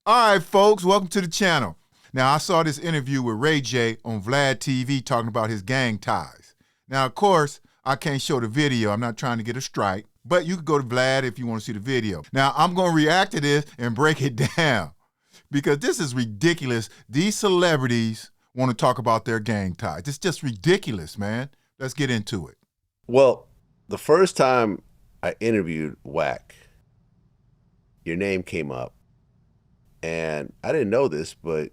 All right, folks, welcome to the channel. Now, I saw this interview with Ray J on Vladtv talking about his gang ties. Now, of course, I can't show the video. I'm not trying to get a strike, but you can go to Vlad if you want to see the video. Now, I'm going to react to this and break it down because this is ridiculous. These celebrities want to talk about their gang ties. It's just ridiculous, man. Let's get into it. Well, the first time I interviewed Wack, your name came up. And I didn't know this, but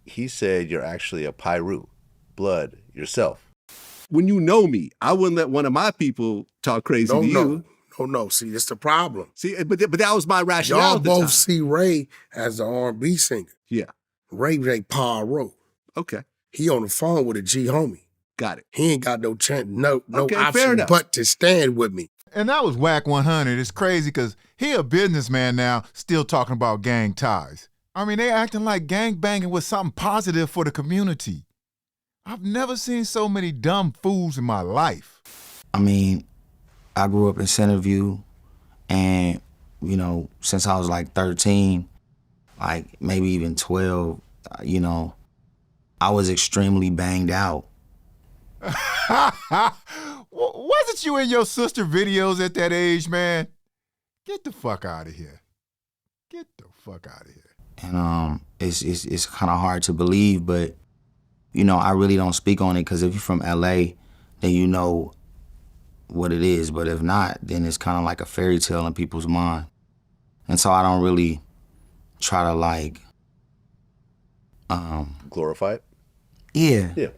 he said you're actually a Piru, blood yourself. When you know me, I wouldn't let one of my people talk crazy to you. No. See, that's the problem. See, but that was my rationale. Y'all at the both time. see Ray as the R&B singer. Yeah. Ray Poirot. Okay. He on the phone with a G homie. Got it. He ain't got no chance, no Okay, fair option enough. but to stand with me. And that was Wack 100. It's crazy because he a businessman now still talking about gang ties. I mean, they acting like gang banging was something positive for the community. I've never seen so many dumb fools in my life. I mean, I grew up in Centerview, and, you know, since I was like 13, like maybe even 12, you know, I was extremely banged out. Wasn't you in your sister videos at that age, man? Get the fuck out of here. Get the fuck out of here. And it's kind of hard to believe, but, you know, I really don't speak on it because if you're from LA, then you know what it is. But if not, then it's kind of like a fairy tale in people's mind. And so I don't really try to like... Glorify it? Yeah. Yeah.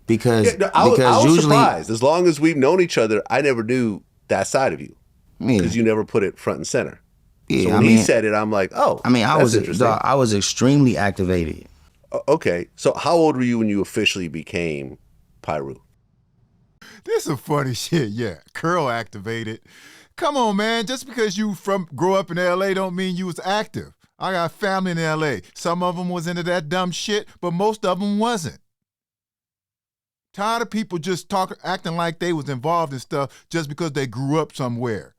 Because I was usually, surprised. As long as we've known each other, I never knew that side of you. Yeah. Because you never put it front and center. Yeah, so when he said it, I'm like, oh, I mean, I was extremely activated. Okay, so how old were you when you officially became Piru? This is funny shit, yeah. Curl activated. Come on, man. Just because you grow up in LA don't mean you was active. I got family in LA. Some of them was into that dumb shit, but most of them wasn't. Tired of people just acting like they was involved in stuff just because they grew up somewhere.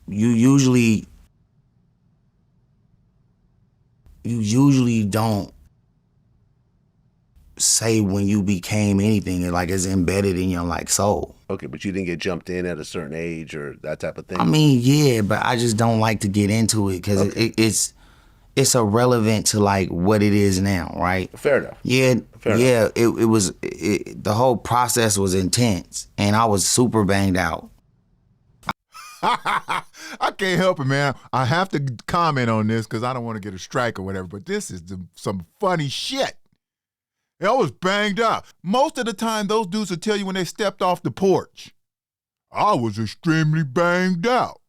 You usually don't say when you became anything. Like it's embedded in your like soul. Okay, but you didn't get jumped in at a certain age or that type of thing? I mean, yeah, but I just don't like to get into it because it's irrelevant to like what it is now, right? Fair enough. Yeah, Fair enough. The whole process was intense and I was super banged out. I can't help it, man. I have to comment on this because I don't want to get a strike or whatever, but this is some funny shit. I was banged out. Most of the time, those dudes will tell you when they stepped off the porch, I was extremely banged out.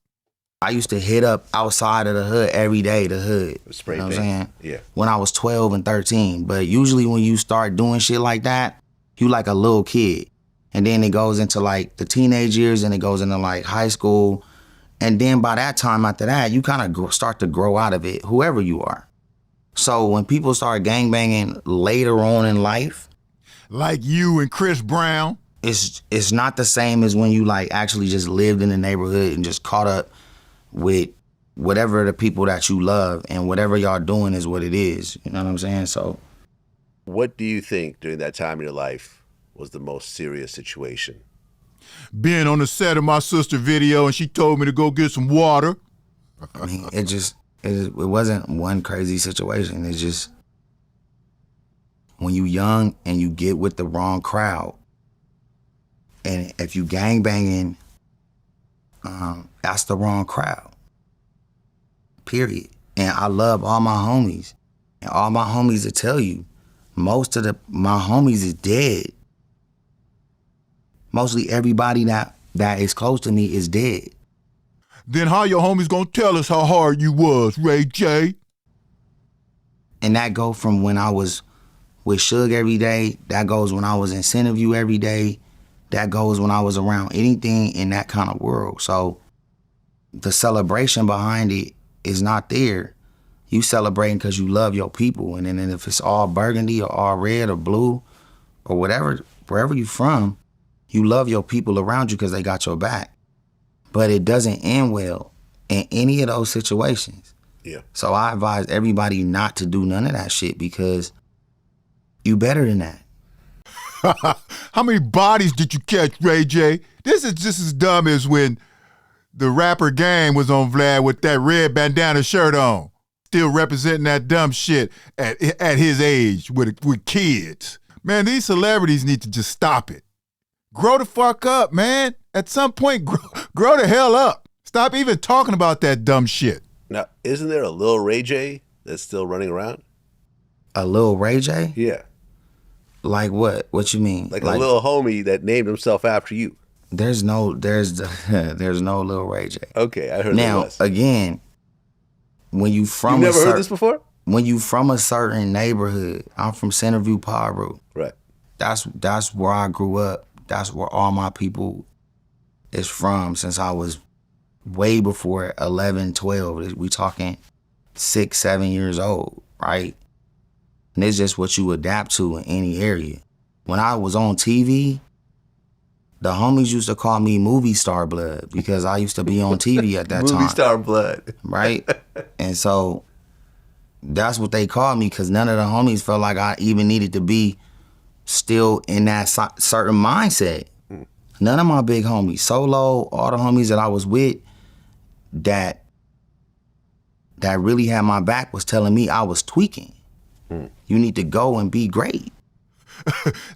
I used to hit up outside of the hood every day, the hood. Spray you know what I'm saying? Yeah. When I was 12 and 13. But usually when you start doing shit like that, you like a little kid. And then it goes into like the teenage years and it goes into like high school. And then by that time after that, you kind of start to grow out of it, whoever you are. So when people start gangbanging later on in life. Like you and Chris Brown. It's not the same as when you like actually just lived in the neighborhood and just caught up with whatever the people that you love and whatever y'all doing is what it is. You know what I'm saying? So. What do you think during that time in your life was the most serious situation? Being on the set of my sister video and she told me to go get some water. I mean, it wasn't one crazy situation. It's just when you young and you get with the wrong crowd, and if you gangbanging, that's the wrong crowd, period. And I love all my homies, and all my homies will tell you, most of my homies is dead. Mostly everybody that is close to me is dead. Then how your homies gonna tell us how hard you was, Ray J? And that go from when I was with Suge every day, that goes when I was in Centerview every day, that goes when I was around anything in that kind of world. So the celebration behind it is not there. You celebrating because you love your people. And then if it's all burgundy or all red or blue or whatever, wherever you from, you love your people around you because they got your back. But it doesn't end well in any of those situations. Yeah. So I advise everybody not to do none of that shit because you better than that. How many bodies did you catch, Ray J? This is just as dumb as when the rapper Gang was on Vlad with that red bandana shirt on, still representing that dumb shit at his age with kids. Man, these celebrities need to just stop it. Grow the fuck up, man. At some point, grow the hell up. Stop even talking about that dumb shit. Now, isn't there a Lil Ray J that's still running around? A little Ray J? Yeah. Like what? What you mean? Like a little homie that named himself after you. There's no little Ray J. Okay, I heard now, there was. Again, when you from You never heard this before? When you from a certain neighborhood, I'm from Centerview, Paru. Right. That's where I grew up. That's where all my people is from since I was way before 11, 12. We talking 6, 7 years old, right? And it's just what you adapt to in any area. When I was on TV, the homies used to call me movie star blood because I used to be on TV at that time. Movie star blood. Right? And so that's what they called me because none of the homies felt like I even needed to be still in that certain mindset. None of my big homies, Solo, all the homies that I was with that really had my back was telling me I was tweaking. You need to go and be great.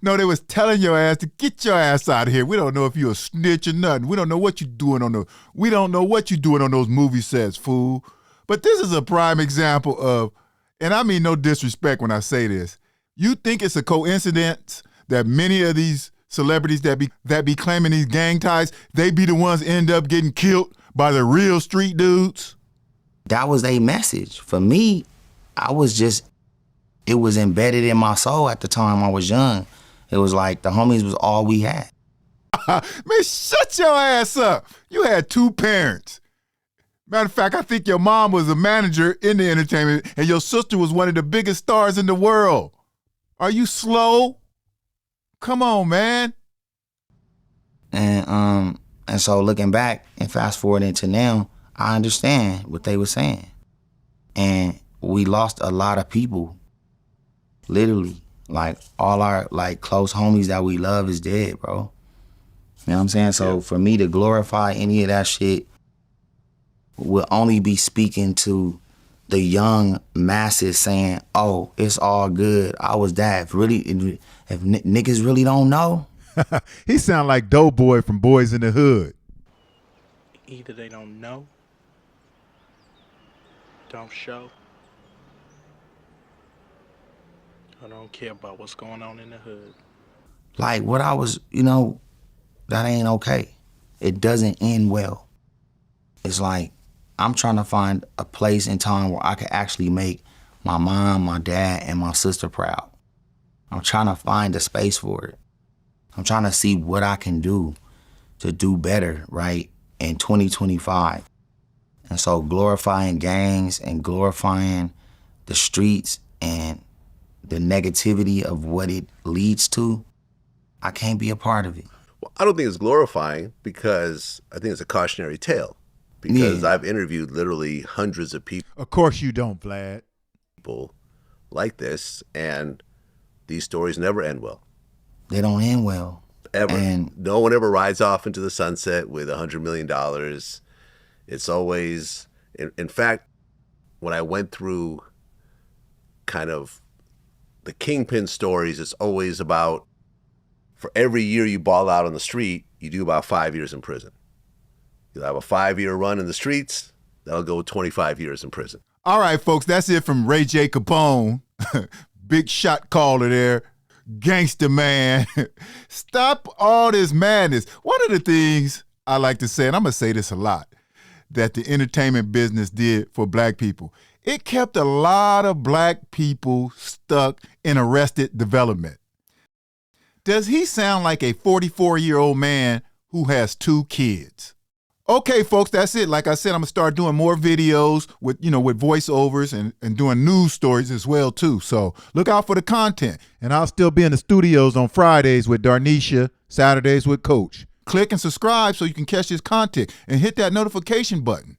No, they was telling your ass to get your ass out of here. We don't know if you a snitch or nothing. We don't know what you doing on those movie sets, fool. But this is a prime example of, and I mean no disrespect when I say this. You think it's a coincidence that many of these celebrities that be claiming these gang ties, they be the ones end up getting killed by the real street dudes? That was a message. For me, it was embedded in my soul at the time I was young. It was like the homies was all we had. Man, shut your ass up. You had 2 parents. Matter of fact, I think your mom was a manager in the entertainment and your sister was one of the biggest stars in the world. Are you slow? Come on, man. And so looking back and fast forwarding to now, I understand what they were saying. And we lost a lot of people. Literally, like all our close homies that we love is dead, bro. You know what I'm saying? So for me to glorify any of that shit will only be speaking to the young masses saying, oh, it's all good. I was that. If niggas really don't know. He sound like Doughboy from Boys in the Hood. Either they don't know, don't show, I don't care about what's going on in the hood. Like what I was, that ain't okay. It doesn't end well. It's like I'm trying to find a place in time where I can actually make my mom, my dad, and my sister proud. I'm trying to find a space for it. I'm trying to see what I can do to do better, right, in 2025. And so glorifying gangs and glorifying the streets and the negativity of what it leads to, I can't be a part of it. Well, I don't think it's glorifying because I think it's a cautionary tale. Because I've interviewed literally hundreds of people. Of course you don't, Vlad. People like this, and these stories never end well. They don't end well. Ever. And no one ever rides off into the sunset with $100 million. It's always, in fact, when I went through kind of the kingpin stories, it's always about, for every year you ball out on the street, you do about 5 years in prison. You'll have a 5-year run in the streets, that'll go 25 years in prison. All right, folks, that's it from Ray J. Capone. Big shot caller there. Gangster man. Stop all this madness. One of the things I like to say, and I'm going to say this a lot, that the entertainment business did for black people, it kept a lot of black people stuck in arrested development. Does he sound like a 44-year-old man who has 2 kids? Okay, folks, that's it. Like I said, I'm going to start doing more videos with voiceovers and doing news stories as well, too. So look out for the content. And I'll still be in the studios on Fridays with Darnisha, Saturdays with Coach. Click and subscribe so you can catch this content and hit that notification button.